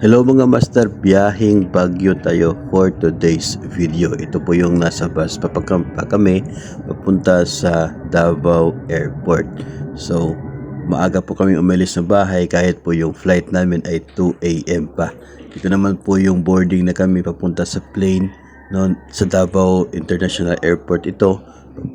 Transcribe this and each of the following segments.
Hello mga master, biyaheng Baguio tayo for today's video. Ito po yung nasa bus pa kami papunta sa Davao Airport. So, maaga po kami umalis ng bahay kahit po yung flight namin ay 2 AM pa. Ito naman po yung boarding na kami papunta sa plane no, sa Davao International Airport. Ito,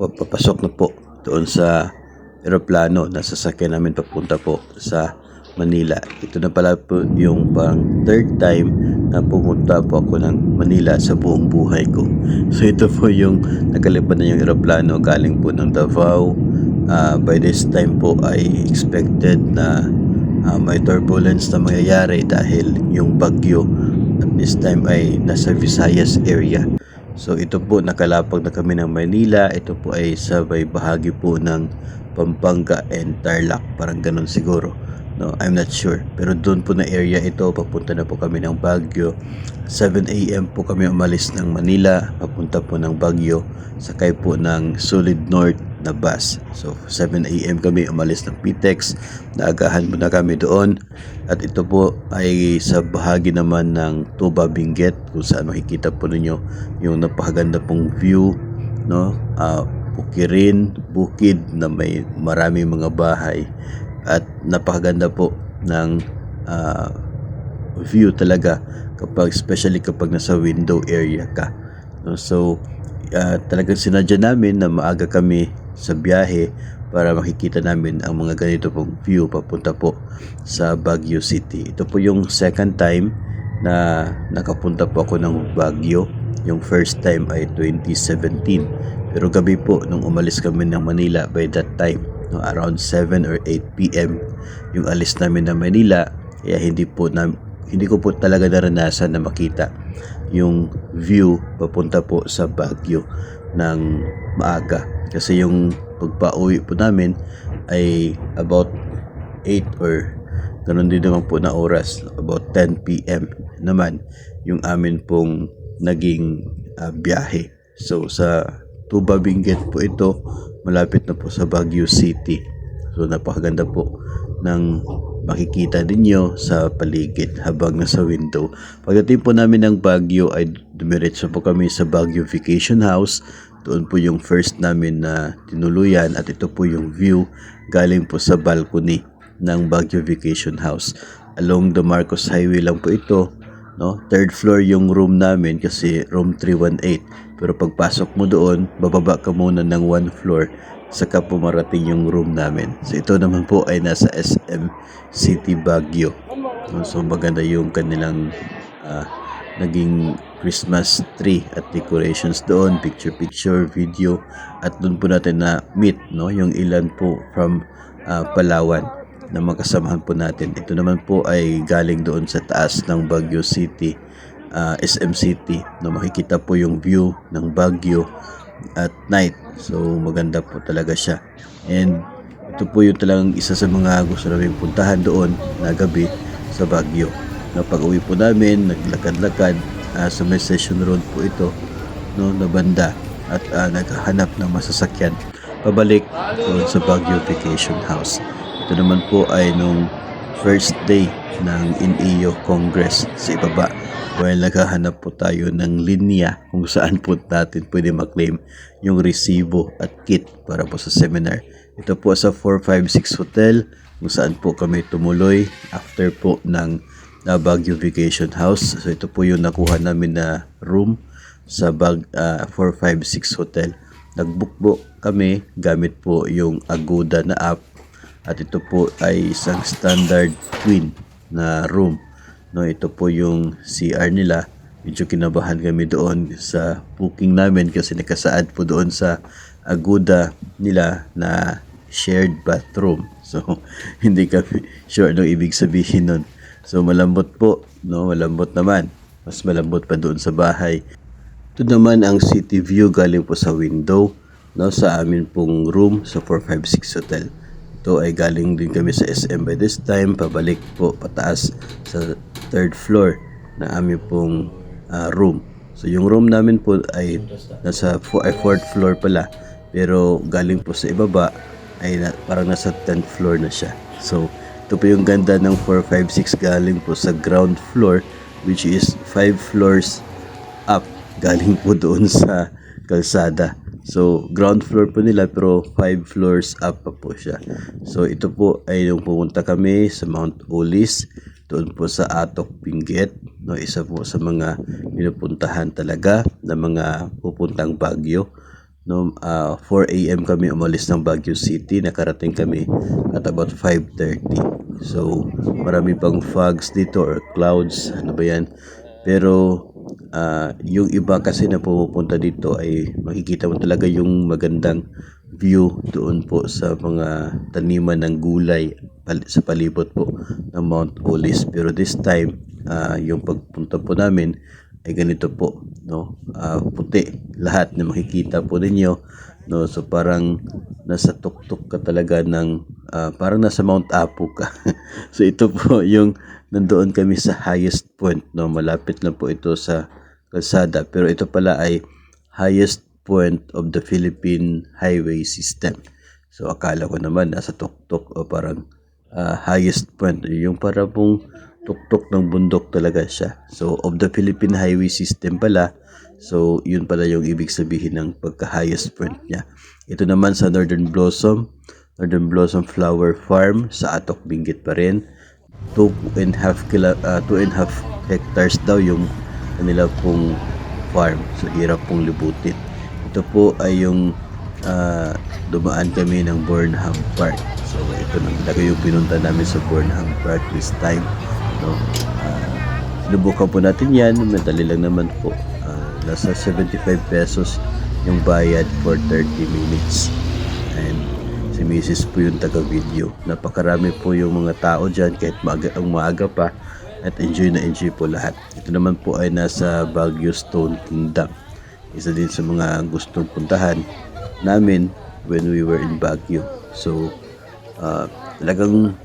papasok na po doon sa aeroplano na sasakyan namin papunta po sa Manila. Ito na pala po yung pang third time na pumunta po ako ng Manila sa buong buhay ko. So ito po yung nakalipad na yung aeroplano galing po ng Davao. By this time po ay expected na may turbulence na mangyayari dahil yung bagyo at this time ay nasa Visayas area. So ito po nakalapag na kami ng Manila. Ito po ay sa may bahagi po ng Pampanga and Tarlac, parang ganun siguro. No, I'm not sure. Pero doon po na area ito, papunta na po kami ng Baguio. 7 AM po kami umalis ng Manila, papunta po ng Baguio. Sakay po ng Solid North na bus. So 7 AM kami umalis ng PTEX. Naagahan muna kami doon. At ito po ay sa bahagi naman ng Tuba Benguet, kung saan makikita po ninyo yung napakaganda pong view, no? Bukirin, bukid na may maraming mga bahay. At napakaganda po ng view talaga kapag especially kapag nasa window area ka. So talagang sinadya namin na maaga kami sa biyahe para makikita namin ang mga ganito pong view papunta po sa Baguio City. Ito po yung second time na nakapunta po ako ng Baguio. Yung first time ay 2017. Pero gabi po nung umalis kami ng Manila by that time. No, around 7 or 8 PM yung alis namin ng Manila, kaya hindi ko po talaga naranasan na makita yung view papunta po sa Baguio ng maaga, kasi yung pagpauwi po namin ay about 8 or ganun din naman po na oras, about 10 PM naman yung amin pong naging biyahe. So sa Tuba Benguet po ito, malapit na po sa Baguio City. So napakaganda po ng makikita ninyo sa paligid habang nasa window. Pagdating po namin ng Baguio ay dumiretso po kami sa Baguio Vacation House. Doon po yung first namin na tinuluyan at ito po yung view galing po sa balcony ng Baguio Vacation House. Along the Marcos Highway lang po ito. No? Third floor yung room namin kasi room 318. Pero pagpasok mo doon, bababa ka muna ng 1 floor saka pumarating yung room namin. So ito naman po ay nasa SM City Baguio. So maganda yung kanilang naging Christmas tree at decorations doon, picture, video, at doon po natin na meet no, yung ilan po from Palawan na makasamahan po natin. Ito naman po ay galing doon sa taas ng Baguio City, SM City, na makikita po yung view ng Baguio at night. So maganda po talaga siya. And ito po yung talagang isa sa mga gusto namin puntahan doon na gabi sa Baguio. Na pag-uwi po namin, naglakad-lakad sa may Session Road po ito, no, na banda, at naghahanap ng masasakyan pabalik doon sa Baguio Vacation House. Ito naman po ay nung first day ng INEO Congress sa ibaba, while naghahanap po tayo ng linya kung saan po natin pwede maklaim yung resibo at kit para po sa seminar. Ito po sa 456 Hotel kung saan po kami tumuloy after po ng Baguio Vacation House. So ito po yung nakuha namin na room sa 456 Hotel. Nagbook po kami gamit po yung Agoda na app. At ito po ay isang standard twin na room. No, ito po yung CR nila. Medyo kinabahan kami doon sa booking namin kasi nakasaad po doon sa Agoda nila na shared bathroom. So, hindi kami sure anong ibig sabihin nun. So, malambot po. No, malambot naman. Mas malambot pa doon sa bahay. Ito naman ang city view galing po sa window, no, sa amin pong room sa 456 Hotel. Ito ay galing din kami sa SM by this time, pabalik po pataas sa third floor na aming pong room. So yung room namin po ay nasa fourth floor pala, pero galing po sa ibaba ay parang nasa 10th floor na siya. So Ito po yung ganda ng 456 galing po sa ground floor, which is 5 floors up galing po doon sa kalsada. So ground floor po nila pero 5 floors up pa po siya. So ito po ay nung pumunta kami sa Mount Olis, doon po sa Atok Benguet, no, isa po sa mga pinupuntahan talaga na mga pupuntang Baguio. No, 4 AM kami umalis ng Baguio City, nakarating kami at about 5:30. So marami pang fogs dito or clouds, ano ba yan. Pero yung iba kasi na pumupunta dito ay makikita mo talaga yung magandang view doon po sa mga taniman ng gulay sa palibot po ng Mount Olis. Pero this time, yung pagpunta po namin ay ganito po, no? Puti lahat na makikita po ninyo, no? So parang nasa tuktok ka talaga ng parang nasa Mount Apo ka. So ito po yung nandoon kami sa highest point, no? Malapit lang po ito sa kalsada, pero ito pala ay highest point of the Philippine highway system. So akala ko naman nasa tuktok o parang highest point, yung para pong tuktok ng bundok talaga siya. So of the Philippine highway system pala, so yun pala yung ibig sabihin ng pagka highest point niya. Ito naman sa Northern Blossom Flower Farm sa Atok Benguet pa rin. 2.5 hectares daw yung kanila pong farm, so hirap pong libutin. Ito po ay yung dumaan kami ng Burnham Park. So ito na talaga yung pinunta namin sa Burnham Park this time, no? Sinubukan po natin yan, madali lang naman po. Nasa 75 pesos yung bayad for 30 minutes. And si Mrs. po yung taga-video. Napakarami po yung mga tao dyan kahit maaga pa, at enjoy na enjoy po lahat. Ito naman po ay nasa Baguio Stone Kingdom. Isa din sa mga gustong puntahan namin when we were in Baguio. So talagang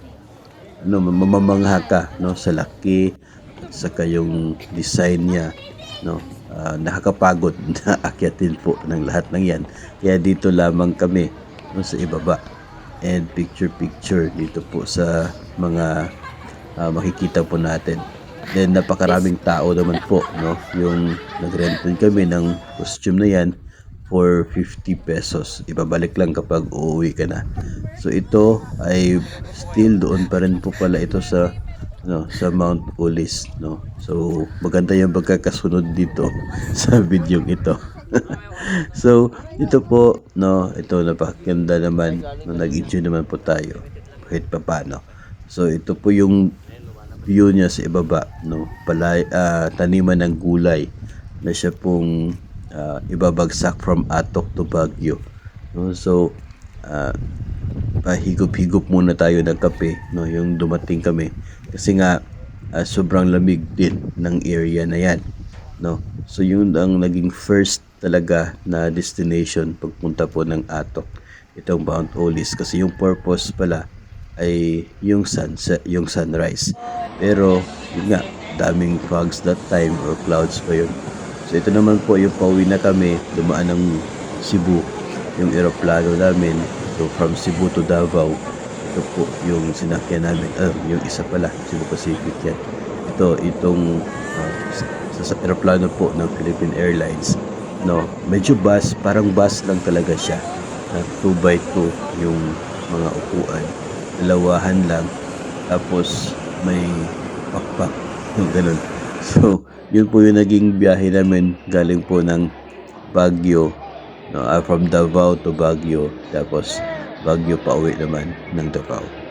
mamamangha ka, no, sa laki at saka yung design niya, no. Nakakapagod na akyatin po ng lahat ng yan. Kaya dito lamang kami, no, sa ibaba, and picture dito po sa mga makikita po natin. Then napakaraming tao naman po, no. Yung nag-rent din kami ng costume na yan for 50 pesos. Ibabalik lang kapag uuwi ka na. So ito ay still doon pa rin po pala ito sa sa Mount Olis, no. So maganda yung pagkakasunod dito sa video ito. So ito po, no, ito napakaganda naman, no, nag-enjoy naman po tayo kahit papaano. So ito po yung view niya sa ibaba, no, taniman ng gulay na siya pong ibabagsak from Atok to Baguio, no. So pahigop-higop muna tayo ng kape, no, yung dumating kami kasi nga sobrang lamig din ng area na yan, no. So yun ang naging first talaga na destination pagpunta po ng Atok, itong Mount Olis, kasi yung purpose pala ay yung sunset, yung sunrise. Pero yun nga, daming fogs that time or clouds pa yun. So ito naman po yung pauwi na kami, dumaan ng Cebu yung eroplano namin. So from Cebu to Davao, ito po yung sinakyan namin. Yung isa pala, Cebu Pacific yan. Itong sa eroplano po ng Philippine Airlines, no. Medyo bus, parang bus lang talaga siya. 2x2 yung mga upuan, dalawahan lang, tapos may pakpak, yung ganun. So yun po yung naging biyahe namin galing po ng Baguio, no, from Davao to Baguio, tapos Baguio pa uwi naman ng Davao.